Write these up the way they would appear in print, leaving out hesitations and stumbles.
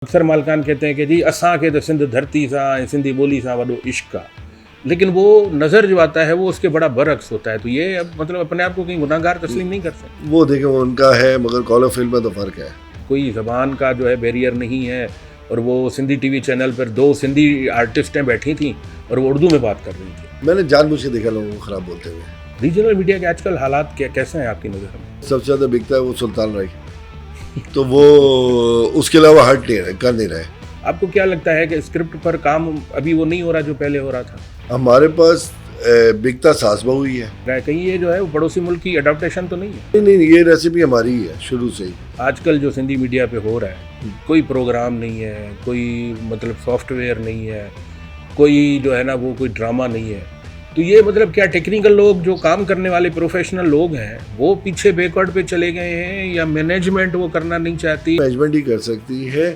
अक्सर मालकान कहते हैं कि जी असां के तो सिंध धरती सां सिंधी ॿोली सां वॾो इश्क आहे, लेकिन वो नज़र जो आता है वो उसके बड़ा बरअक्स होता है। तो ये अब मतलब अपने आप को कहीं गुनाहगार तस्लीम नहीं करते। वो देखें वो उनका है, मगर कॉल ऑफ फिल्म में तो फ़र्क है। कोई ज़बान का जो है बैरियर नहीं है। और वो सिंधी टीवी चैनल पर दो सिंधी आर्टिस्टें बैठी थीं और वो उर्दू में बात कर रही थी। मैंने जानबूझ के देखा लोगों को ख़राब बोलते हुए। रीजनल मीडिया के आजकल हालात कैसे हैं आपकी नज़र में? सबसे ज़्यादा बिकता है वो सुल्तान राय, तो वो उसके अलावा हट नहीं रहे, कर नहीं रहे। आपको क्या लगता है कि स्क्रिप्ट पर काम अभी वो नहीं हो रहा जो पहले हो रहा था? हमारे पास बिकता सास बहू ही है। कहीं ये जो है वो पड़ोसी मुल्क की अडॉप्टेशन तो नहीं है? नहीं, ये रेसिपी हमारी ही है शुरू से ही। आजकल जो सिंधी मीडिया पे हो रहा है, कोई प्रोग्राम नहीं है, कोई मतलब सॉफ्टवेयर नहीं है, कोई जो है ना वो कोई ड्रामा नहीं है। तो ये मतलब क्या टेक्निकल लोग जो काम करने वाले प्रोफेशनल लोग हैं वो पीछे बैकवर्ड पे चले गए हैं, या मैनेजमेंट वो करना नहीं चाहती? मैनेजमेंट ही कर सकती है।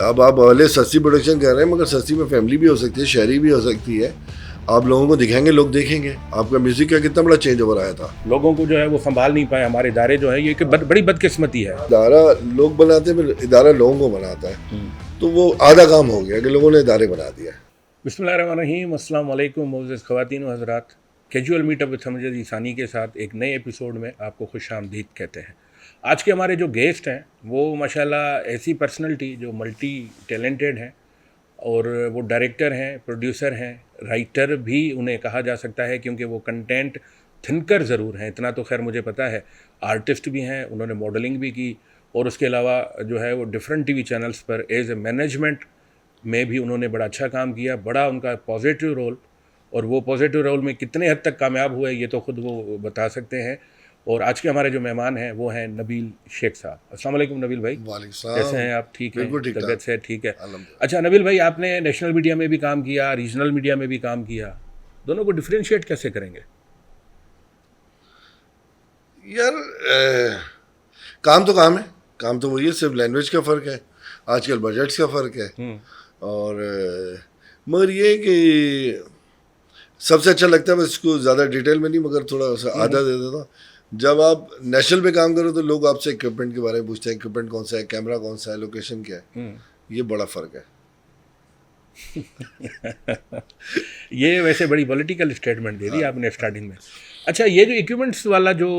अब आप भले सस्ती प्रोडक्शन कर रहे हैं, मगर सस्ती में फैमिली भी हो सकती है, शहरी भी हो सकती है। आप लोगों को दिखाएंगे, लोग देखेंगे। आपका म्यूजिक का कितना बड़ा चेंज ओवर आया था। लोगों को जो है वो संभाल नहीं पाए हमारे इदारे जो है, ये कि बड़ी बदकिस्मती है। इदारा लोग बनाते हैं, फिर इदारा लोगों को बनाता है, तो वो आधा काम हो गया कि लोगों ने इदारे बना दिया। बिस्मिल्लाहिर्रहमानिर्रहीम, अस्सलाम वालेकुम मोअज़्ज़ज़ ख़वातीन व हज़रात। कैजुअल मीटअप विद हमजद ईसानी के साथ एक नए एपिसोड में आपको खुशामदीद कहते हैं। आज के हमारे जो गेस्ट हैं वो माशाल्लाह ऐसी पर्सनैलिटी जो मल्टी टैलेंटेड हैं, और वो डायरेक्टर हैं, प्रोड्यूसर हैं, राइटर भी उन्हें कहा जा सकता है, क्योंकि वो कंटेंट थिंकर ज़रूर हैं, इतना तो खैर मुझे पता है। आर्टिस्ट भी हैं, उन्होंने मॉडलिंग भी की, और उसके अलावा जो है वो डिफरेंट टीवी चैनल्स पर एज ए मैनेजमेंट में भी उन्होंने बड़ा अच्छा काम किया, बड़ा उनका पॉजिटिव रोल। और वो पॉजिटिव रोल में कितने हद तक कामयाब हुए ये तो ख़ुद वो बता सकते हैं। और आज के हमारे जो मेहमान हैं वो हैं नबील शेख साहब। अस्सलाम वालेकुम नबील भाई, कैसे हैं आप? ठीक है, तबीयत से ठीक है? अच्छा नबील भाई, आपने नेशनल मीडिया में भी काम किया, रीजनल मीडिया में भी काम किया, दोनों को डिफ्रेंशिएट कैसे करेंगे? यार काम तो काम है, काम तो वही है, सिर्फ लैंग्वेज का फ़र्क है, आजकल बजट्स का फ़र्क है। और मगर ये है कि सबसे अच्छा लगता है, बस इसको ज़्यादा डिटेल में नहीं, मगर थोड़ा सा आधा दे देता हूँ। जब आप नेशनल पे काम करो तो लोग आपसे इक्विपमेंट के बारे में पूछते हैं, इक्विपमेंट कौन सा है, कैमरा कौन सा है, लोकेशन क्या है। ये बड़ा फ़र्क है। ये वैसे बड़ी पॉलिटिकल स्टेटमेंट दे दी आपने स्टार्टिंग में। अच्छा, ये जो इक्विपमेंट्स वाला जो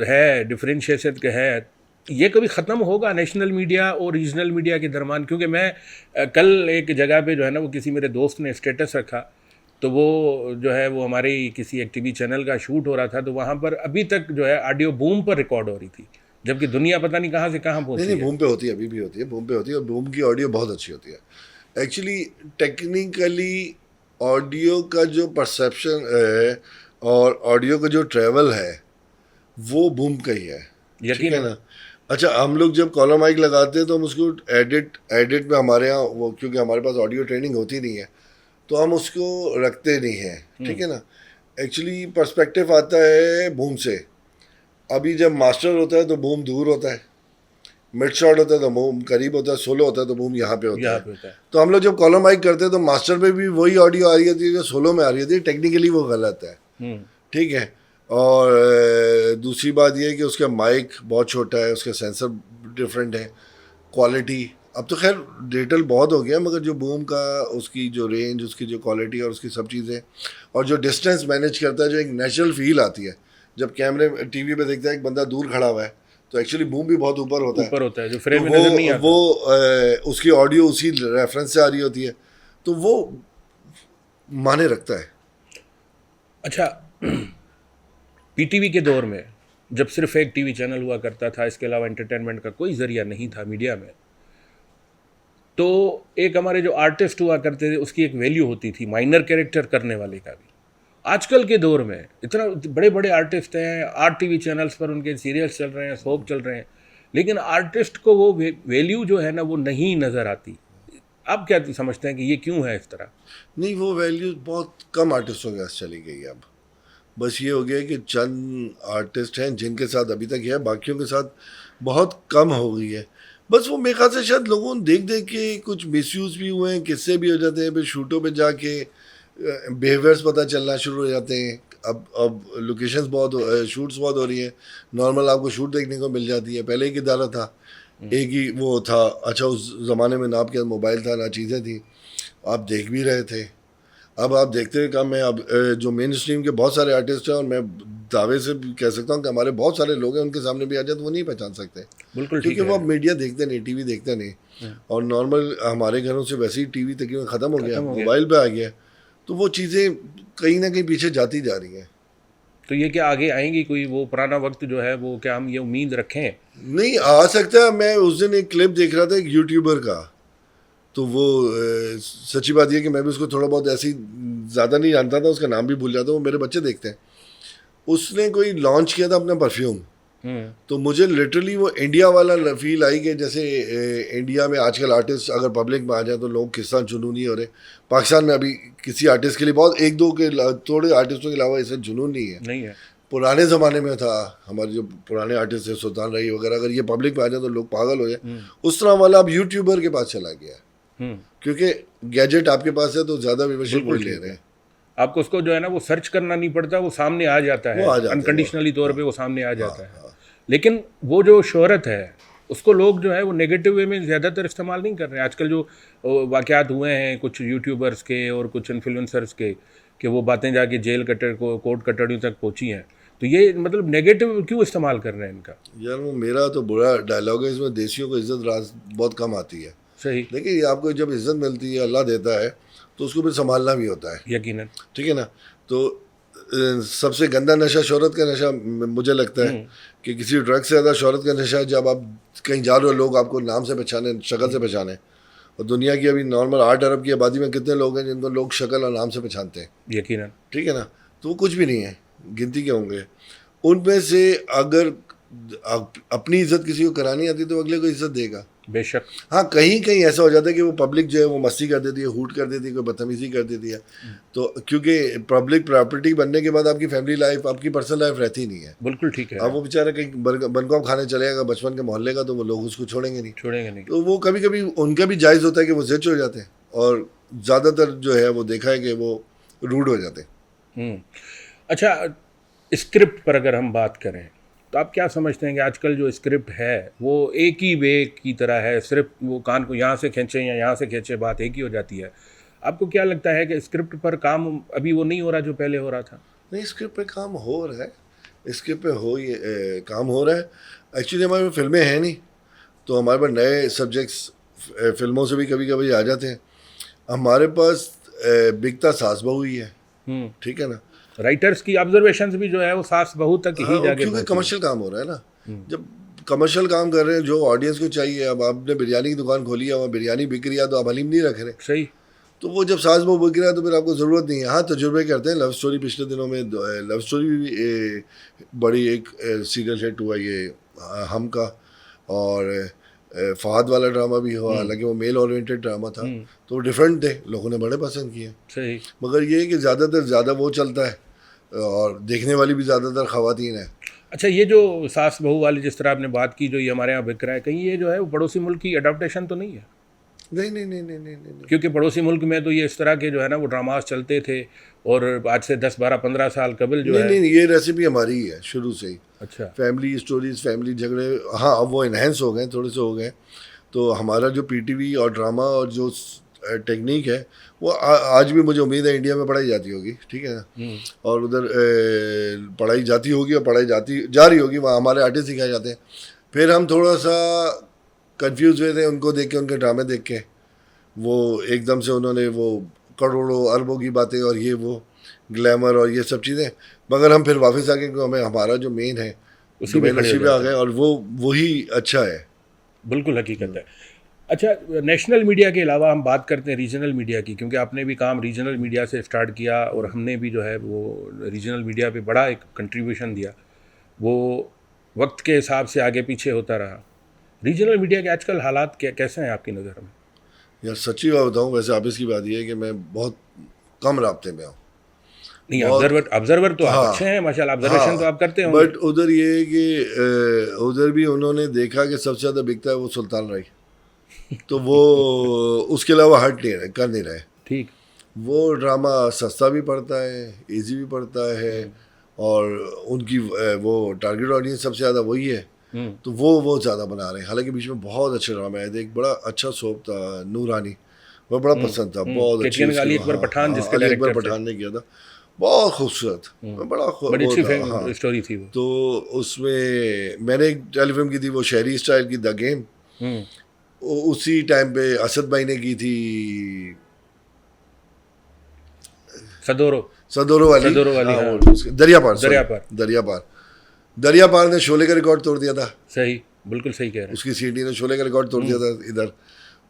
है डिफरेंशिएशन के है, ये कभी ख़त्म होगा नेशनल मीडिया और रीजनल मीडिया के दरमियान? क्योंकि मैं कल एक जगह पे जो है ना वो किसी मेरे दोस्त ने स्टेटस रखा, तो वो जो है वो हमारे किसी एक टीवी चैनल का शूट हो रहा था, तो वहाँ पर अभी तक जो है ऑडियो बूम पर रिकॉर्ड हो रही थी, जबकि दुनिया पता नहीं कहाँ से कहाँ पहुँची है। नहीं, बूम पे होती है, अभी भी होती है, बूम पे होती है, और बूम की ऑडियो बहुत अच्छी होती है। एक्चुअली टेक्निकली ऑडियो का जो परसेप्शन है और ऑडियो का जो ट्रैवल है वो बूम का ही है, ठीक है ना। अच्छा, हम लोग जब कॉलर माइक लगाते हैं तो हम उसको एडिट में हमारे यहाँ वो, क्योंकि हमारे पास ऑडियो ट्रेनिंग होती नहीं है तो हम उसको रखते नहीं हैं, ठीक है ना। एक्चुअली पर्सपेक्टिव आता है बूम से। अभी जब मास्टर होता है तो बूम दूर होता है, मिड शॉट होता है तो बूम करीब होता है, सोलो होता है तो बूम यहाँ पे होता है। तो हम लोग जब कॉलर माइक करते हैं तो मास्टर पे भी वही ऑडियो आ रही होती है जो सोलो में आ रही होती है। टेक्निकली वो गलत है, ठीक है। और दूसरी बात ये है कि उसका माइक बहुत छोटा है, उसका सेंसर डिफरेंट है, क्वालिटी अब तो खैर डिजिटल बहुत हो गया, मगर जो बूम का उसकी जो रेंज, उसकी जो क्वालिटी और उसकी सब चीज़ें, और जो डिस्टेंस मैनेज करता है, जो एक नेचुरल फील आती है जब कैमरे टीवी पे देखता है एक बंदा दूर खड़ा हुआ है, तो एक्चुअली बूम भी बहुत ऊपर होता है, जो फ्रेम में नजर नहीं आता। वो उसकी ऑडियो उसी रेफरेंस से आ रही होती है, तो वो माने रखता है। अच्छा, पीटीवी के दौर में जब सिर्फ एक टीवी चैनल हुआ करता था, इसके अलावा एंटरटेनमेंट का कोई जरिया नहीं था मीडिया में, तो एक हमारे जो आर्टिस्ट हुआ करते थे उसकी एक वैल्यू होती थी, माइनर कैरेक्टर करने वाले का भी। आजकल के दौर में इतना बड़े बड़े आर्टिस्ट हैं, 8 टीवी चैनल्स पर उनके सीरियल्स चल रहे हैं, सोप चल रहे हैं, लेकिन आर्टिस्ट को वो वैल्यू जो है ना वो नहीं नज़र आती। आप क्या समझते हैं कि ये क्यों है इस तरह? नहीं, वो वैल्यू बहुत कम आर्टिस्टों के साथ चली गई है। अब बस ये हो गया कि चंद आर्टिस्ट हैं जिनके साथ अभी तक है, बाकियों के साथ बहुत कम हो गई है। बस वो मेरे ख्याल से शायद लोगों ने देख देख के कुछ मिसयूज़ भी हुए हैं, किस्से भी हो जाते हैं, फिर शूटों पे जाके बिहेवियर्स पता चलना शुरू हो जाते हैं। अब लोकेशंस बहुत, शूट्स बहुत हो रही हैं, नॉर्मल आपको शूट देखने को मिल जाती है। पहले एक इदारा था एक ही वो था। अच्छा, उस ज़माने में ना आपके मोबाइल था ना चीज़ें थी, आप देख भी रहे थे। अब आप देखते हैं कम है। अब जो मेन स्ट्रीम के बहुत सारे आर्टिस्ट हैं, और मैं दावे से भी कह सकता हूँ कि हमारे बहुत सारे लोग हैं, उनके सामने भी आ जाए तो वो नहीं पहचान सकते, बिल्कुल ठीक क्योंकि है। वो अब मीडिया देखते नहीं, टीवी देखते नहीं। और नॉर्मल हमारे घरों से वैसे ही टीवी तकरीबन ख़त्म हो गया, खत्म हो गया। मोबाइल पे आ गया, तो वो चीज़ें कहीं ना कहीं पीछे जाती जा रही हैं। तो ये क्या आगे आएंगी कोई वो पुराना वक्त जो है वो, क्या हम ये उम्मीद रखें? नहीं आ सकता। मैं उस दिन एक क्लिप देख रहा था एक यूट्यूबर का, तो वो सच्ची बात ये कि मैं भी उसको थोड़ा बहुत ऐसी ज़्यादा नहीं जानता था, उसका नाम भी भूल जाता हूँ, मेरे बच्चे देखते हैं। उसने कोई लॉन्च किया था अपना परफ्यूम, तो मुझे लिटरली वो इंडिया वाला फील आई कि जैसे इंडिया में आजकल आर्टिस्ट अगर पब्लिक में आ जाए तो लोग किस तरह जुनून नहीं हो रहे। पाकिस्तान में अभी किसी आर्टिस्ट के लिए बहुत एक दो के थोड़े आर्टिस्टों के अलावा ऐसे जुनून नहीं है। नहीं है। पुराने ज़माने में था, हमारे जो पुराने आर्टिस्ट थे सुल्तान रही वगैरह, अगर ये पब्लिक में आ जाए तो लोग पागल हो जाए। उस तरह वाला अब यूट्यूबर के पास चला गया है, क्योंकि गैजेट आपके पास है तो ज़्यादा व्यूवरशिप बिल्कुल वही ले ठीक रहे है। हैं। आपको उसको जो है ना वो सर्च करना नहीं पड़ता, वो सामने आ जाता है, वो आ जाते हैं अनकंडीशनली तौर पे हाँ वो सामने आ हाँ जाता है। हाँ। लेकिन वो जो शोहरत है उसको लोग जो है वो नेगेटिव वे में ज़्यादातर इस्तेमाल नहीं कर रहे हैं। आजकल जो वाक़यात हुए हैं कुछ यूट्यूबर्स के और कुछ इन्फ्लुएंसर्स के, कि वो बातें जाके जेल कटर को कोर्ट कटड़ियों तक पहुंची हैं, तो ये मतलब नेगेटिव क्यों इस्तेमाल कर रहे हैं इनका? यार वो मेरा तो बुरा डायलॉग है, इसमें देसियों को इज्जत राज बहुत कम आती है। सही। देखिए, ये आपको जब इज्जत मिलती है, अल्लाह देता है, तो उसको फिर संभालना भी होता है, यकीनन। ठीक है ना। तो सबसे गंदा नशा शोहरत का नशा मुझे लगता है कि किसी ड्रग से ज़्यादा शोहरत का नशा है। जब आप कहीं जा रहे हो, लोग आपको नाम से पहचाने, शक्ल से पहचाने। और दुनिया की अभी नॉर्मल 8 अरब की आबादी में कितने लोग हैं जिनको लोग शक्ल और नाम से पहचानते हैं, यकीनन। ठीक है ना। तो वो कुछ भी नहीं है, गिनती के होंगे। उनमें से अगर अपनी इज्जत किसी को करानी आती तो अगले को इज्जत देगा। बेशक। हाँ, कहीं कहीं ऐसा हो जाता है कि वो पब्लिक जो है वो मस्ती कर देती है, हूट कर देती है, कोई बदतमीजी कर देती है। तो क्योंकि पब्लिक प्रॉपर्टी बनने के बाद आपकी फैमिली लाइफ, आपकी पर्सनल लाइफ रहती नहीं है। बिल्कुल ठीक है। अब वो बेचारा कहीं बनकों खाने चलेगा बचपन के मोहल्ले का, तो वो लोग उसको छोड़ेंगे नहीं। छोड़ेंगे नहीं। तो वो कभी कभी उनका भी जायज़ होता है कि वो जिद हो जाते हैं, और ज़्यादातर जो है वो देखा है कि वो रूड हो जाते हैं। अच्छा, स्क्रिप्ट पर अगर हम बात करें तो आप क्या समझते हैं कि आजकल जो स्क्रिप्ट है वो एक ही वे की तरह है, सिर्फ वो कान को यहाँ से खींचे या यहाँ से खींचे बात एक ही हो जाती है? आपको क्या लगता है कि स्क्रिप्ट पर काम अभी वो नहीं हो रहा जो पहले हो रहा था? नहीं, स्क्रिप्ट पे काम हो रहा है, स्क्रिप्ट पे काम हो रहा है। एक्चुअली हमारे पास फिल्में हैं नहीं, तो हमारे पास नए सब्जेक्ट्स फिल्मों से भी कभी कभी आ जाते हैं। हमारे पास बिकता सास बहू ही है, ठीक है ना। राइटर्स की ऑब्जर्वेशंस भी जो है वो सास बहू तक ही हाँ, जाके क्योंकि पहुंची है। कमर्शियल काम हो रहा है ना। जब कमर्शियल काम कर रहे हैं, जो ऑडियंस को चाहिए, अब आपने बिरयानी की दुकान खोली है, वहाँ बिरयानी बिक रही है, तो आप हलीम नहीं रख रहे। सही। तो वो जब सास बहू बिक रहा है तो फिर आपको ज़रूरत नहीं है। हाँ, तजुर्बे करते हैं। लव स्टोरी पिछले दिनों में लव स्टोरी भी बड़ी एक सीरियल हिट हुआ ये हम का, और फहद वाला ड्रामा भी हुआ, हालांकि वो मेल ओरिएंटेड ड्रामा था, तो वो डिफरेंट थे, लोगों ने बड़े पसंद किए। सही। मगर ये है कि ज़्यादातर ज़्यादा वो चलता है, और देखने वाली भी ज़्यादातर ख़वातीन है। अच्छा, ये जो सास बहू वाली जिस तरह आपने बात की, जो ये हमारे यहाँ बिक रहा है, कहीं ये जो है वो पड़ोसी मुल्क की अडाप्टेशन तो नहीं है? नहीं नहीं नहीं नहीं नहीं नहीं, नहीं। क्योंकि पड़ोसी मुल्क में तो ये इस तरह के जो है ना वो ड्रामास चलते थे, और आज से 10-12-15 साल कबल जो नहीं है। नहीं, ये रेसिपी हमारी ही है शुरू से ही। अच्छा। फैमिली स्टोरीज, फैमिली झगड़े, हाँ अब वो इन्हेंस हो गए, थोड़े से हो गए। तो हमारा जो पीटीवी और ड्रामा और जो टेक्निक है वो आज भी मुझे उम्मीद है इंडिया में पढ़ाई जाती होगी, ठीक है ना। और उधर पढ़ाई जाती होगी और पढ़ाई जाती जा रही होगी, वहाँ हमारे आर्टिस्ट सिखाए जाते हैं। फिर हम थोड़ा सा कंफ्यूज हुए थे उनको देख के, उनके ड्रामे देख के। वो एकदम से उन्होंने वो करोड़ों अरबों की बातें और ये वो ग्लैमर और ये सब चीज़ें, मगर हम फिर वापस आ गए कि हमें हमारा जो मेन है उसी पे खड़े हो पे आ जाते गए, और वो वही अच्छा है। बिल्कुल हकीकत है। अच्छा, नेशनल मीडिया के अलावा हम बात करते हैं रीजनल मीडिया की, क्योंकि आपने भी काम रीजनल मीडिया से स्टार्ट किया और हमने भी जो है वो रीजनल मीडिया पे बड़ा एक कंट्रीब्यूशन दिया। वो वक्त के हिसाब से आगे पीछे होता रहा। रीजनल मीडिया के आजकल हालात कैसे हैं आपकी नज़र में? यार सच्ची बात बताऊँ, वैसे ऑफिस की बात ये है कि मैं बहुत कम राब्ते में हूँ। नहीं, बहुत ऑब्जर्वर तो आप हाँ अच्छे हैं माशाल्लाह, ऑब्जर्वेशन तो हाँ, आप करते होंगे। बट उधर ये है कि उधर भी उन्होंने देखा कि सबसे ज़्यादा बिकता है वो सुल्तान राय, तो वो उसके अलावा हट नहीं रहे, कर नहीं रहे। ठीक। वो ड्रामा सस्ता भी पड़ता है, इजी भी पड़ता है, और उनकी वो टारगेट ऑडियंस सबसे ज़्यादा वही है। तो वो ज़्यादा बना रहे हैं। हालांकि बीच में बहुत अच्छे ड्रामे आए थे। एक बड़ा अच्छा सोप था नूरानी, वो बड़ा पसंद था, बहुत अच्छी केटीएन का अली उसकी- अकबर हाँ, पठान हाँ, जिसके अली अकबर डायरेक्टर थे। पठान ने किया था, बहुत खूबसूरत, बड़ी वो अच्छी था, हाँ। स्टोरी थी वो। तो उसमें मैंने एक टेलीफिल्म की थी, वो शहरी स्टाइल की, द गेम। हम्म। उसी टाइम पे असद भाई ने की थी, सदोरो सदोरो वाली, सदोरो वाली, हाँ, हाँ। वो दरिया पार, दरिया पार। दरिया पार। दरिया पार ने शोले का रिकॉर्ड तोड़ दिया था। सही, बिल्कुल सही कह रहे हैं। उसकी सीडी ने शोले का रिकॉर्ड तोड़ दिया था इधर।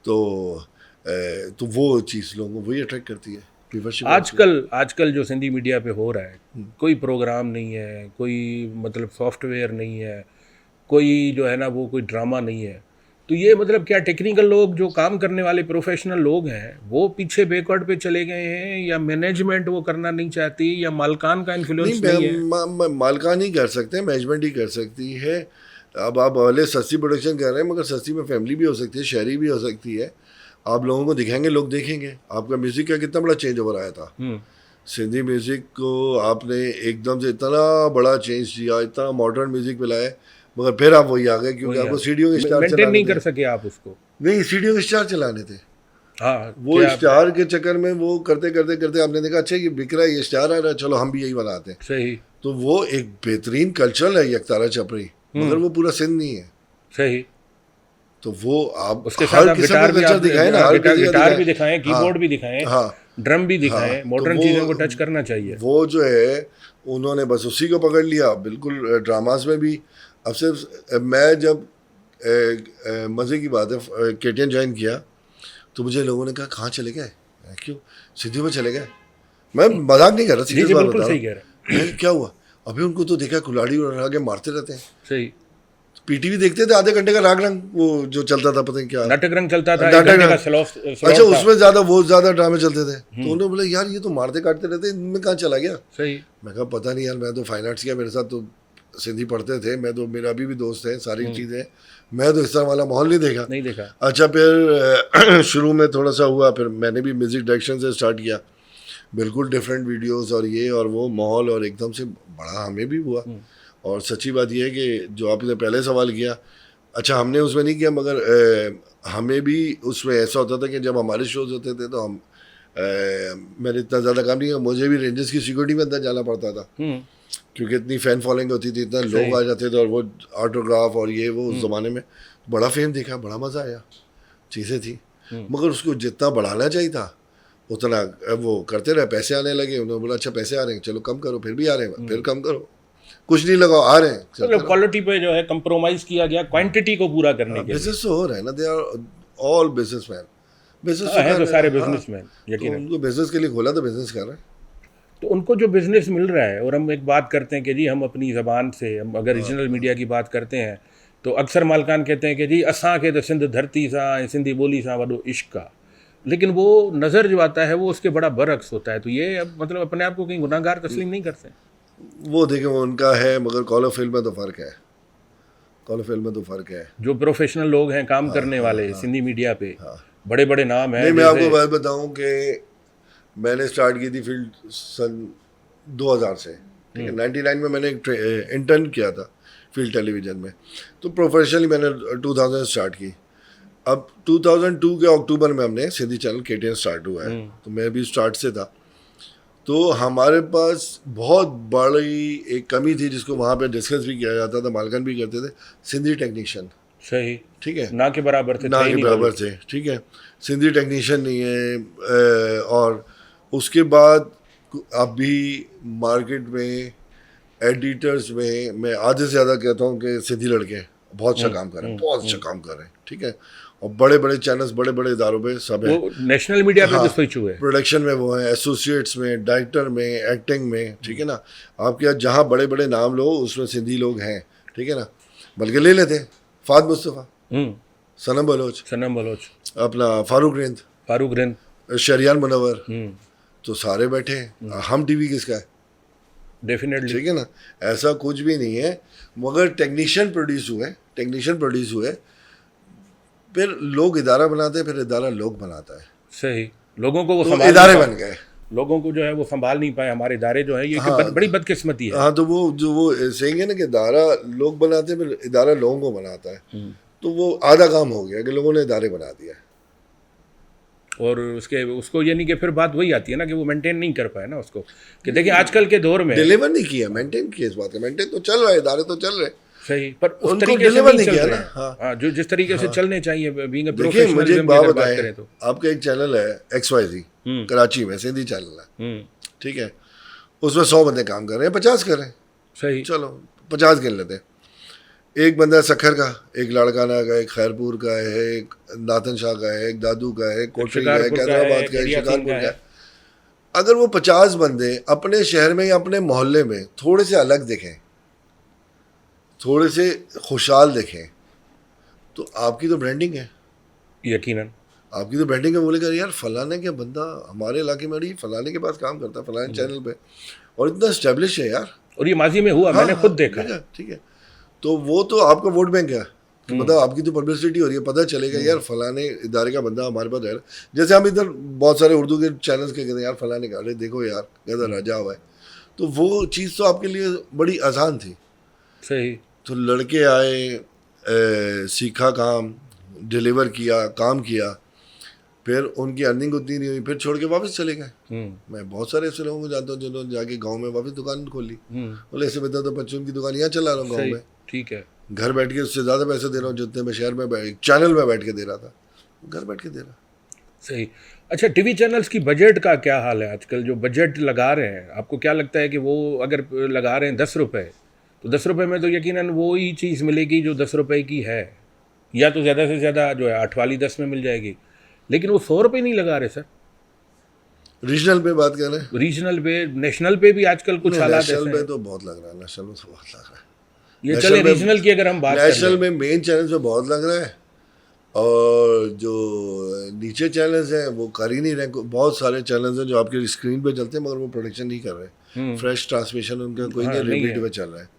तो वो चीज़ लोगों को वही अट्रैक्ट करती है, व्यूवरशिप। आजकल जो सिंधी मीडिया पे हो रहा है, कोई प्रोग्राम नहीं है, कोई मतलब सॉफ्टवेयर नहीं है, कोई जो है ना वो कोई ड्रामा नहीं है। तो ये मतलब क्या टेक्निकल लोग जो काम करने वाले प्रोफेशनल लोग हैं वो पीछे बैकवर्ड पे चले गए हैं, या मैनेजमेंट वो करना नहीं चाहती, या मालकान का इन्फ्लुएंस नहीं है? मालकान ही कर सकते हैं, मैनेजमेंट ही कर सकती है। अब आप भले सस्ती प्रोडक्शन कर रहे हैं, मगर सस्ती में फैमिली भी हो सकती है, शहरी भी हो सकती है। आप लोगों को दिखाएंगे, लोग देखेंगे। आपका म्यूज़िक का कितना बड़ा चेंज ओवर आया था। सिंधी म्यूज़िक को आपने एकदम से इतना बड़ा चेंज दिया, इतना मॉडर्न म्यूज़िक मिलाया, मगर फिर आप वही आ गए, क्योंकि आपको सीडीओ के स्टार मेंटेन नहीं कर सके आप उसको। नहीं, सीडीओ के स्टार चलाने थे। हाँ, वो स्टार के चक्कर में वो करते करते करते आपने देखा, अच्छा ये बिक रहा है, ये स्टार आ रहा है, चलो हम भी यही बनाते हैं। सही। तो वो एक बेहतरीन कल्चर है यकतारा छपरी, मगर वो पूरा सिंध नहीं है। सही। तो वो आप उसके हर साथ आप किस्म का कल्चर दिखाएं ना, हर किसी का गिटार भी दिखाएं। दिखाएं, कीबोर्ड भी दिखाएं, हाँ, ड्रम भी दिखाएं, हाँ, मॉडर्न तो चीज़ों को टच करना चाहिए। वो जो है उन्होंने बस उसी को पकड़ लिया, बिल्कुल ड्रामास में भी। अब सिर्फ मैं जब मज़े की बात है केटीएन ज्वाइन किया, तो मुझे लोगों ने कहा कहाँ चले गए, क्यों सिद्धू में चले गए। मैं मजाक नहीं कर रहा, सीरियस बात बता सही कह रहे रहा हूँ। क्या हुआ, अभी उनको तो देखा कुल्हाड़ी उड़ा के मारते रहते हैं। सही। पीटीवी देखते थे, आधे घंटे का राग रंग वो जो चलता था, पता नहीं क्या नाटक रंग चलता था, नाटक 1 घंटे का रंग। स्लॉट अच्छा, था। उसमें ज़्यादा ड्रामे चलते थे। तो उन्होंने बोला यार ये तो मारते काटते रहते हैं, इनमें कहाँ चला गया। सही। मैं कहा पता नहीं यार, मैं तो फाइन आर्ट्स किया, मेरे साथ तो सिंधी पढ़ते थे, मैं तो, मेरा अभी भी दोस्त है, सारी चीज़ें, मैं तो इस तरह वाला माहौल नहीं देखा। अच्छा, फिर शुरू में थोड़ा सा हुआ, फिर मैंने भी म्यूज़िक डायरेक्शन से स्टार्ट किया, बिल्कुल डिफरेंट वीडियोस और ये और वो माहौल, और एकदम से बड़ा हमें भी हुआ। और सच्ची बात यह है कि जो आपने पहले सवाल किया, अच्छा हमने उसमें नहीं किया, मगर हमें भी उसमें ऐसा होता था कि जब हमारे शोज होते थे तो हम मैंने इतना ज़्यादा काम नहीं किया, मुझे भी रेंजर्स की सिक्योरिटी में अंदर जाना पड़ता था, क्योंकि इतनी फ़ैन फॉलोइंग होती थी, इतना लोग आ जाते थे, और वो ऑटोग्राफ और ये वो उस ज़माने में बड़ा फेम देखा, बड़ा मज़ा आया, चीज़ें थी। मगर उसको जितना बढ़ाना चाहिए था उतना वो करते रहे, पैसे आने लगे, उन्होंने बोला अच्छा पैसे आ रहे हैं, चलो कम करो, फिर भी आ रहे हैं, फिर कम करो, कुछ नहीं लगाओ, आ रहे हैं। मतलब क्वालिटी पे जो है कंप्रोमाइज किया गया क्वांटिटी को पूरा करने के लिए। बिजनेस तो हो रहा है ना, they are all businessman, business है तो सारे बिजनेसमैन, यकीनन। उनको बिजनेस के लिए खोला तो बिजनेस कर रहे हैं। तो उनको जो बिजनेस मिल रहा है, और हम एक बात करते हैं कि जी हम अपनी ज़बान से, हम अगर रीजनल मीडिया की बात करते हैं तो अक्सर मालकान कहते हैं कि जी असां के तो सिंध धरती सां, सिंधी बोली सां वॾो इश्क आ, लेकिन वो नज़र जो आता है वो उसके बड़ा बरअक्स होता है। तो ये अब मतलब अपने आप को कहीं गुनाहगार तस्लीम नहीं करते। वो देखें, वो उनका है, मगर कॉल ऑफ फिल्म में तो फ़र्क है, कॉल ऑफ फिल्म में तो फ़र्क है। जो प्रोफेशनल लोग हैं काम करने वाले सिंधी मीडिया पे, बड़े बड़े नाम हैं। नहीं, मैं आपको बात बताऊं कि मैंने स्टार्ट की थी फील्ड सन 2000 से, ठीक है। 99 में मैंने एक इंटर्न किया था फील्ड टेलीविज़न में, तो प्रोफेशनली मैंने 2000 स्टार्ट की। अब 2002 के अक्टूबर में हमने सिंधी चैनल केटीएन स्टार्ट हुआ है, तो मैं भी स्टार्ट से था। तो हमारे पास बहुत बड़ी एक कमी थी, जिसको वहाँ पे डिस्कस भी किया जाता था, मालकान भी करते थे, सिंधी टेक्नीशियन। सही, ठीक है, ना के बराबर थे, ना के बराबर थे, ठीक है, सिंधी टेक्नीशियन नहीं है। और उसके बाद अभी मार्केट में एडिटर्स में मैं आधे से ज़्यादा कहता हूँ कि सिंधी लड़के बहुत अच्छा काम कर रहे हैं, बहुत अच्छा काम कर रहे हैं, ठीक है। और बड़े बड़े चैनल्स, बड़े बड़े इदारों पे सब है, वो नेशनल मीडिया पे भी स्विच हुए, प्रोडक्शन में वो है, एसोसिएट्स में, डायरेक्टर में, एक्टिंग में, ठीक है ना। आपके यहाँ जहाँ बड़े बड़े नाम लो उसमें सिंधी लोग हैं, ठीक है ना। बल्कि ले लेते फाद मुस्तफ़ा, सनम बलोच, अपना फारूक रिंद, शरियान मुनव्वर, तो सारे बैठे हैं। हम टीवी किसका है, डेफिनेटली, ठीक है ना। ऐसा कुछ भी नहीं है, मगर टेक्नीशियन प्रोड्यूस हुए, फिर लोग इदारा बनाते हैं, फिर इदारा लोग बनाता है। सही, लोगों को वो तो इदारे बन गए, लोगों को जो है वो संभाल नहीं पाए हमारे इदारे जो है, ये कि बड़ी बदकिस्मती है। हाँ, तो वो जो वो सही है ना कि इदारा लोग बनाते हैं, फिर इदारा लोगों को बनाता है। तो वो आधा काम हो गया कि लोगों ने इदारे बना दिया। और उसको यानी कि फिर बात वही आती है ना कि वो मेंटेन नहीं कर पाए ना उसको, कि देखिए आजकल के दौर में डिलीवर नहीं किया, मेंटेन किया, इस बात का मेंटेन तो चल रहा है, इदारे तो चल रहे हैं, सही, पर उस उनको तरीके से डिलीवर नहीं नहीं चल किया रहे ना। हैं। हाँ, हाँ, जो जिस तरीके से चलने चाहिए, बीइंग अ देखिए मुझे प्रोफेशनलिज्म एक की बात अगर बात बताएं, करें तो। आपका एक चैनल है XYZ कराची में, सिंधी चैनल है, ठीक है, उसमें 100 बंदे काम कर रहे हैं, 50 कर रहे हैं, सही, चलो 50 गिन लेते हैं। एक बंदा सखर का, एक लाड़काना का, एक खैरपुर का है, एक नाथन शाह का है, एक दादू का है, कोटरी का है, शिकारपुर का है, कैदराबाद का है, गड़िया सिंह शिकारपुर का का है। है। अगर वो 50 बंदे अपने शहर में या अपने मोहल्ले में थोड़े से अलग दिखें, थोड़े से खुशहाल दिखें, तो आपकी तो ब्रांडिंग है, यकीनन आपकी तो ब्रांडिंग है। बोलेगा यार फलाने के बंदा हमारे इलाके में रही, फलाने के पास काम करता है, फलाने चैनल पे, और इतना स्टैब्लिश है यार। और ये माजी में हुआ, मैंने खुद देखा। ठीक है, तो वो तो आपका वोट बैंक है, तो मतलब आपकी तो पब्लिसिटी हो रही है, पता चलेगा यार फलाने इदारे का बंदा हमारे पास है। जैसे हम इधर बहुत सारे उर्दू के चैनल्स के कहते हैं यार फलाने का, अरे देखो यार कैसा राजा हुआ है, तो वो चीज़ तो आपके लिए बड़ी आसान थी। सही, तो लड़के आए, सीखा काम, डिलीवर किया, काम किया, फिर उनकी अर्निंग उतनी नहीं हुई, फिर छोड़ के वापस चले गए। मैं बहुत सारे ऐसे लोगों को जानता हूँ जिन्होंने जाके गांव में वापस दुकान खोली, बोले ऐसे बेहतर तो परचून की दुकान यहाँ चला रहा हूँ गाँव में, ठीक है, घर बैठ के उससे ज़्यादा पैसे दे रहा हूँ जितने मैं शहर में चैनल में बैठ के दे रहा था, घर बैठ के दे रहा। सही। अच्छा, टीवी चैनल्स की बजट का क्या हाल है आजकल? जो बजट लगा रहे हैं, आपको क्या लगता है कि वो अगर लगा रहे हैं 10 रुपये, तो 10 रुपये में तो यकीनन वो ही चीज़ मिलेगी जो 10 रुपये की है, या तो ज़्यादा से ज़्यादा जो है 8 वाली 10 में मिल जाएगी, लेकिन वो 100 रुपये नहीं लगा रहे सर। रीजनल पे बात कर रहे हैं, रीजनल पे, नेशनल पे भी आजकल कुछ हालात ऐसे नेशनल पे हैं। तो बहुत लग रहा है, नेशनल में तो बहुत लग रहा है। ये नेशनल चले में- रीजनल की अगर हम बात नेशनल करें, में मेन चैनल पे बहुत लग रहा है, और जो नीचे चैनल्स हैं वो कर ही नहीं रहे। बहुत सारे चैनल्स हैं जो आपके स्क्रीन पे चलते हैं मगर वो प्रोडक्शन नहीं कर रहे, फ्रेश ट्रांसमिशन उनका कोई नहीं, नहीं रिपीट है। पे चल रहा है।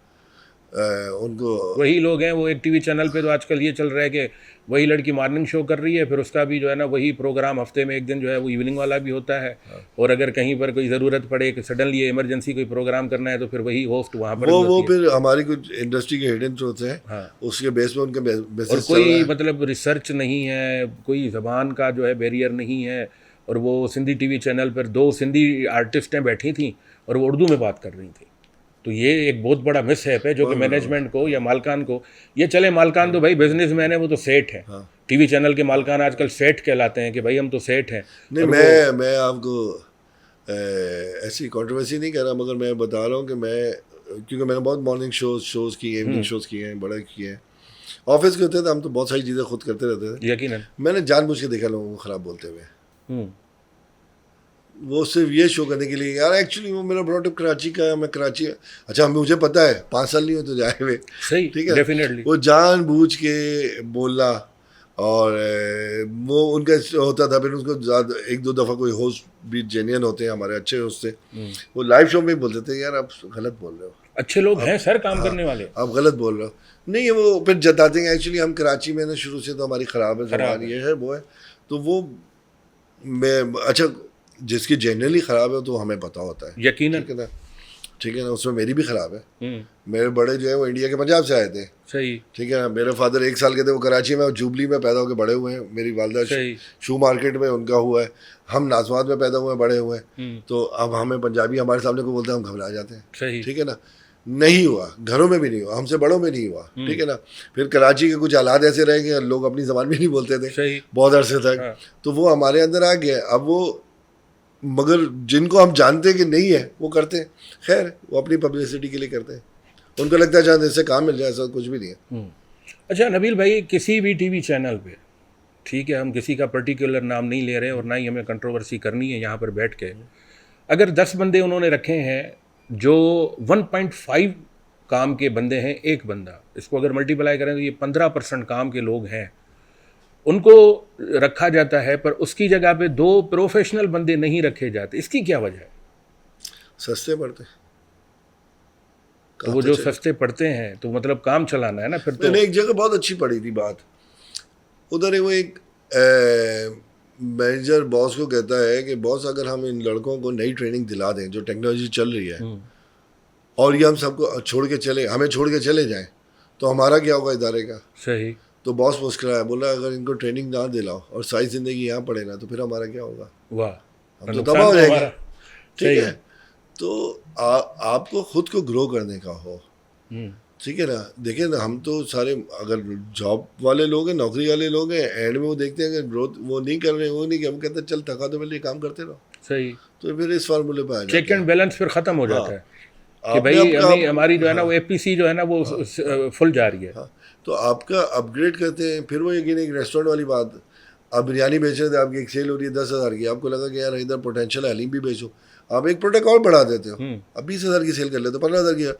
उनको वही लोग हैं, वो एक टीवी चैनल पे तो आजकल ये चल रहा है कि वही लड़की मॉर्निंग शो कर रही है, फिर उसका भी जो है ना वही प्रोग्राम हफ्ते में एक दिन जो है वो इवनिंग वाला भी होता है, और अगर कहीं पर कोई ज़रूरत पड़े कि सडनली इमरजेंसी कोई प्रोग्राम करना है तो फिर वही होस्ट वहाँ पर वो भी होती है। फिर हमारी कुछ इंडस्ट्री के हिडन ट्रूथ हैं, हाँ। उसके बेस पे उनके और बेसिस चल रहा कोई है। मतलब रिसर्च नहीं है, कोई ज़बान का जो है बैरियर नहीं है, और वो सिंधी टीवी चैनल पर 2 सिंधी आर्टिस्टें बैठी थी और वो उर्दू में बात कर रही थी। तो ये एक बहुत बड़ा मिस है जो कि मैनेजमेंट को या मालकान को, ये चले मालकान तो भाई बिजनेसमैन है, वो तो सेठ है। टीवी चैनल के मालकान आजकल सेठ कहलाते हैं कि भाई हम तो सेठ हैं। नहीं, मैं आपको ऐसी कंट्रोवर्सी नहीं कर रहा, मगर मैं बता रहा हूँ कि मैं, क्योंकि मैंने बहुत मॉर्निंग शोज़ किए, इवनिंग शोज़ किए हैं, बड़ा किए हैं। ऑफिस के होते थे हम तो बहुत सारी चीज़ें खुद करते रहते थे, यकीनन। मैंने जानबूझ के देखा लोगों को ख़राब बोलते हुए, वो सिर्फ ये शो करने के लिए। यार एक्चुअली वो मेरा ब्रॉडअप कराची का है, मैं कराची, अच्छा मुझे पता है 5 साल नहीं हो तो जाए हुए, सही, ठीक है, डेफिनेटली। वो जानबूझ के बोलना, और वो उनका होता था, फिर उसको ज़्यादा 1-2 दफ़ा कोई होस्ट भी जेन्युइन होते हैं हमारे अच्छे होस्ट थे, वो लाइव शो में बोलते थे यार आप गलत बोल रहे हो, अच्छे लोग हैं सर काम करने वाले, आप गलत बोल रहे हो। नहीं, वो फिर जताते हैं एक्चुअली हम कराची में ना शुरू से तो हमारी ख़राब है ज़बान, ये है वो है, तो वो मैं, अच्छा जिसकी जनरली ख़राब है तो हमें पता होता है, यकीनन, ठीक है ना, उसमें मेरी भी ख़राब है। मेरे बड़े जो है वो इंडिया के पंजाब से आए थे, सही, ठीक है ना, मेरे फादर 1 साल के थे, वो कराची में जुबली में पैदा होकर बड़े हुए हैं, मेरी वालदा शू मार्केट में उनका हुआ है, हम नाजवाद में पैदा हुए बड़े हुए हैं, तो अब हमें पंजाबी हमारे सामने को बोलते हैं हम घबरा जाते हैं, सही, ठीक है ना। नहीं हुआ, घरों में भी नहीं हुआ, हमसे बड़ों में नहीं हुआ, ठीक है ना। फिर कराची के कुछ हालात ऐसे रहे कि लोग अपनी ज़बान भी नहीं बोलते थे बहुत अरसे तक, तो वो हमारे अंदर आ गया। अब वो, मगर जिनको हम जानते कि नहीं है वो करते हैं, खैर वो अपनी पब्लिसिटी के लिए करते हैं, उनको लगता है शायद इससे काम मिल जाए, ऐसा कुछ भी नहीं है। अच्छा नबील भाई, किसी भी टीवी चैनल पे, ठीक है, हम किसी का पर्टिकुलर नाम नहीं ले रहे और ना ही हमें कंट्रोवर्सी करनी है यहाँ पर बैठ के, अगर 10 बंदे उन्होंने रखे हैं जो 1.5 काम के बंदे हैं, एक बंदा, इसको अगर मल्टीप्लाई करें तो ये 15% काम के लोग हैं, उनको रखा जाता है, पर उसकी जगह पे 2 प्रोफेशनल बंदे नहीं रखे जाते, इसकी क्या वजह है? सस्ते पड़ते, तो वो जो सस्ते पड़ते हैं तो मतलब काम चलाना है ना फिर तो। एक जगह बहुत अच्छी पड़ी थी बात, उधर वो एक मैनेजर बॉस को कहता है कि बॉस अगर हम इन लड़कों को नई ट्रेनिंग दिला दें जो टेक्नोलॉजी चल रही है और ये हम सबको छोड़ के चले हमें छोड़ के चले जाएं तो हमारा क्या होगा इदारे का। सही। तो बॉस मुस्कुराया, बोला अगर इनको ट्रेनिंग ना दिलाओ और सारी ज़िंदगी यहाँ पड़े ना तो फिर हमारा क्या होगा, वाह, हम तो तबाह हो जाएंगे। ठीक है, है। तो आपको खुद को ग्रो करने का हो, ठीक है ना। देखिए ना, हम तो सारे अगर जॉब वाले लोग हैं, नौकरी वाले लोग हैं, एंड में वो देखते हैं कि ग्रोथ वो नहीं कर रहे, वो नहीं, हम कहते हैं चल थका तो पहले काम करते रहो। सही। तो फिर इस फार्मूले पे आ जाते चेक एंड बैलेंस फिर खत्म हो जाता है कि आपने भाई आपका- हमारी जो है ना वो एपीसी जो है ना वो फुल जा रही है। हाँ, तो आपका अपग्रेड करते हैं। फिर वो यकीन एक रेस्टोरेंट वाली बात, आप बिरयानी बेच रहे थे, आपकी एक सेल हो रही है 10,000 की, आपको लगा कि यार इधर पोटेंशियल है, हलीम भी बेचो, आप एक प्रोडक्ट और बढ़ा देते हो, अब 20,000 की सेल कर लेते हो, 15,000 की।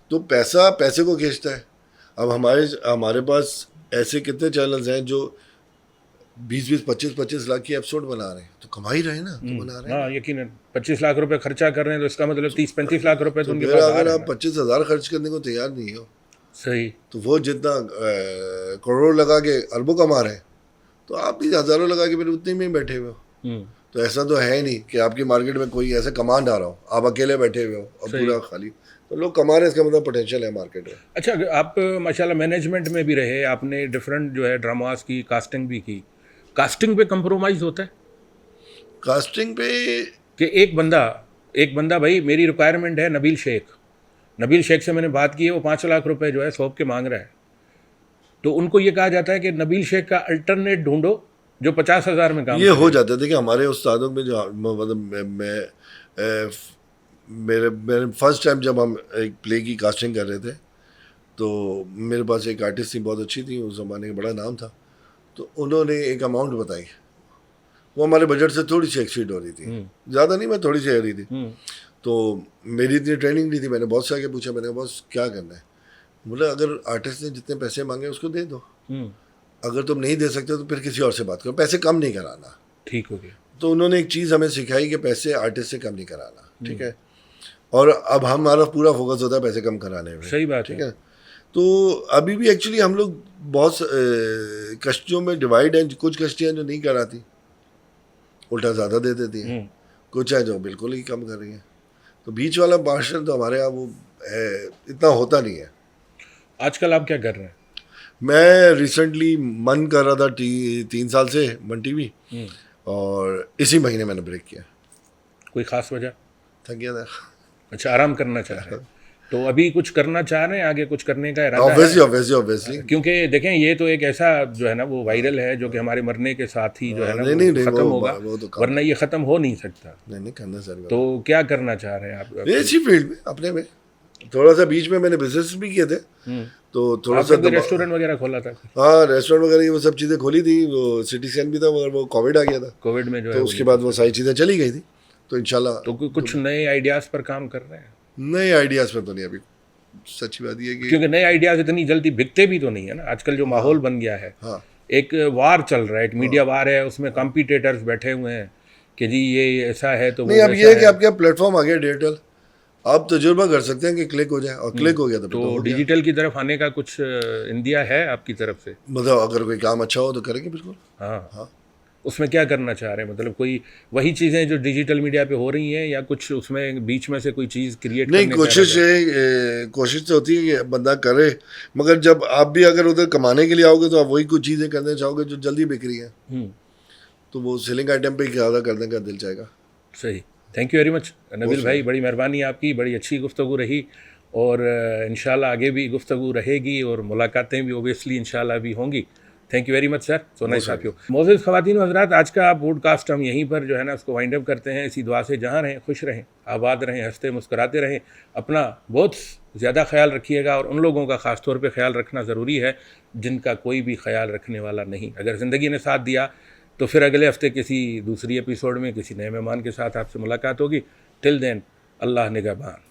तो पैसा पैसे को खींचता है। अब हमारे पास ऐसे कितने चैनल्स हैं जो 20-20, 25-25 लाख की एपिसोड बना रहे हैं, तो कमा ही रहे हैं ना, तो बना रहे हैं। हाँ यकीनन 25 लाख रुपए खर्चा कर रहे हैं तो इसका मतलब 30-35 लाख रुपए तो तो उनके फिर पास आ अगर रहे आप हैं। 25,000 खर्च करने को तैयार नहीं हो, सही। तो वो जितना करोड़ लगा के अरबों कमा रहे हैं, तो आप भी हज़ारों लगा के फिर उतने में ही बैठे हुए हो। तो ऐसा तो है नहीं कि आपकी मार्केट में कोई ऐसे कमांड आ रहा हो, आप अकेले बैठे हुए हो और पूरा खाली। तो लोग कमा रहे हैं, इसका मतलब पोटेंशियल है मार्केट में। अच्छा, आप माशाल्लाह मैनेजमेंट में भी रहे, आपने डिफरेंट जो है ड्रामास की, कास्टिंग भी की। कास्टिंग पे कंप्रोमाइज़ होता है कास्टिंग पे कि एक बंदा भाई मेरी रिक्वायरमेंट है नबील शेख से मैंने बात की है, वो 5 लाख रुपए जो है सौंप के मांग रहा है, तो उनको ये कहा जाता है कि नबील शेख का अल्टरनेट ढूंढो जो 50,000 में काम ये करे। हो जाता है। देखिए हमारे उस्तादों में जो मतलब मेरे फर्स्ट टाइम जब हम एक प्ले की कास्टिंग कर रहे थे, तो मेरे पास एक आर्टिस्ट थी, बहुत अच्छी थी, उस ज़माने का बड़ा नाम था। तो उन्होंने एक अमाउंट बताई, वो हमारे बजट से थोड़ी सी एक्सीड हो रही थी, ज़्यादा नहीं, मैं थोड़ी सी हो रही थी। तो मेरी इतनी ट्रेनिंग नहीं थी, मैंने बहुत से आगे पूछा, मैंने कहा बॉस क्या करना है। बोला अगर आर्टिस्ट ने जितने पैसे मांगे उसको दे दो, अगर तुम नहीं दे सकते तो फिर किसी और से बात करो, पैसे कम नहीं कराना। ठीक हो गया। तो उन्होंने एक चीज़ हमें सिखाई कि पैसे आर्टिस्ट से कम नहीं कराना, ठीक है। और अब हमारा पूरा फोकस होता है पैसे कम कराने में। सही बात ठीक है। तो अभी भी एक्चुअली हम लोग बहुत कश्तियों में डिवाइड हैं, कुछ कश्तियाँ जो नहीं कराती, उल्टा ज़्यादा दे देती हैं, कुछ है जो बिल्कुल ही कम कर रही हैं। तो बीच वाला मार्शल तो हमारे यहाँ वो है, इतना होता नहीं है। आजकल आप क्या कर रहे हैं? मैं रिसेंटली मन कर रहा था 3 साल से मन टीवी, और इसी महीने मैंने ब्रेक किया। कोई ख़ास वजह? थक गया था। अच्छा, आराम करना चाह रहे हैं, तो अभी कुछ करना चाह रहे हैं, आगे कुछ करने का इरादा है? ऑब्वियसली क्योंकि देखें ये तो एक ऐसा जो है ना वो वायरल है जो कि हमारे मरने के साथ ही जो है ना नहीं, वो खत्म होगा, वो तो वरना ये खत्म हो नहीं सकता। नहीं करना सर। तो क्या करना चाह रहे हैं आप? इसी फील्ड में अपने में थोड़ा सा बीच में मैंने बिजनेस भी किए थे, तो थोड़ा सा रेस्टोरेंट वगैरह खोला था? हाँ, रेस्टोरेंट वगैरह वो सब चीज़ें खोली थी, वो सिटी स्कैन भी था, मगर वो कोविड आ गया था, कोविड में जो तो है उसके बाद वो सारी चीज़ें चली गई थी। तो इंशाल्लाह तो कुछ नए आइडियाज़ पर काम कर रहे हैं? नए आइडियाज़ पर तो नहीं अभी, सच्ची बात ये कि क्योंकि नए आइडियाज़ इतनी जल्दी बिकते भी तो नहीं है ना। आजकल जो माहौल बन गया है, हाँ, एक वार चल रहा है, एक मीडिया वार है, उसमें कॉम्पिटिटर्स बैठे हुए हैं कि जी ये ऐसा है तो नहीं, अब ये है कि आपके प्लेटफॉर्म आ गया डिजिटल, आप तजुर्बा कर सकते हैं कि क्लिक हो जाए, और क्लिक हो गया तो तो डिजिटल की तरफ आने का कुछ इंदिया है आपकी तरफ से? मतलब अगर कोई काम अच्छा हो तो करेंगे बिल्कुल। हाँ, उसमें क्या करना चाह रहे हैं? मतलब कोई वही चीज़ें जो डिजिटल मीडिया पे हो रही हैं, या कुछ उसमें बीच में से कोई चीज़ क्रिएट नहीं, करने कोशिश तो होती है कि बंदा करे, मगर जब आप भी अगर उधर कमाने के लिए आओगे तो आप वही कुछ चीज़ें करना चाहोगे जो जल्दी बिक रही हैं, तो वो सेलिंग आइटम पे ज़्यादा करने का दिल चाहेगा। सही। Thank you very much Nabeel भाई, बड़ी मेहरबानी आपकी, बड़ी अच्छी गुफ्तगू रही, और इंशाल्लाह आगे भी गुफ्तगू रहेगी और मुलाकातें भी ओबियसली इंशाल्लाह भी होंगी। Thank you very much sir, so nice of you. मोअज़्ज़िज़ ख़वातीन व हज़रात, आज का पॉडकास्ट हम यहीं पर जो है ना उसको वाइंड अप करते हैं। इसी दुआ से जहाँ रहें खुश रहें, आबाद रहें, हंसते मुस्कुराते रहें, अपना बहुत ज़्यादा ख्याल रखिएगा, और उन लोगों का ख़ास तौर पे ख्याल रखना ज़रूरी है जिनका कोई भी ख्याल रखने वाला नहीं। अगर ज़िंदगी ने साथ दिया तो फिर अगले हफ्ते किसी दूसरी एपिसोड में किसी नए मेहमान के साथ आपसे मुलाकात होगी। टिल देन, अल्लाह निगहबान।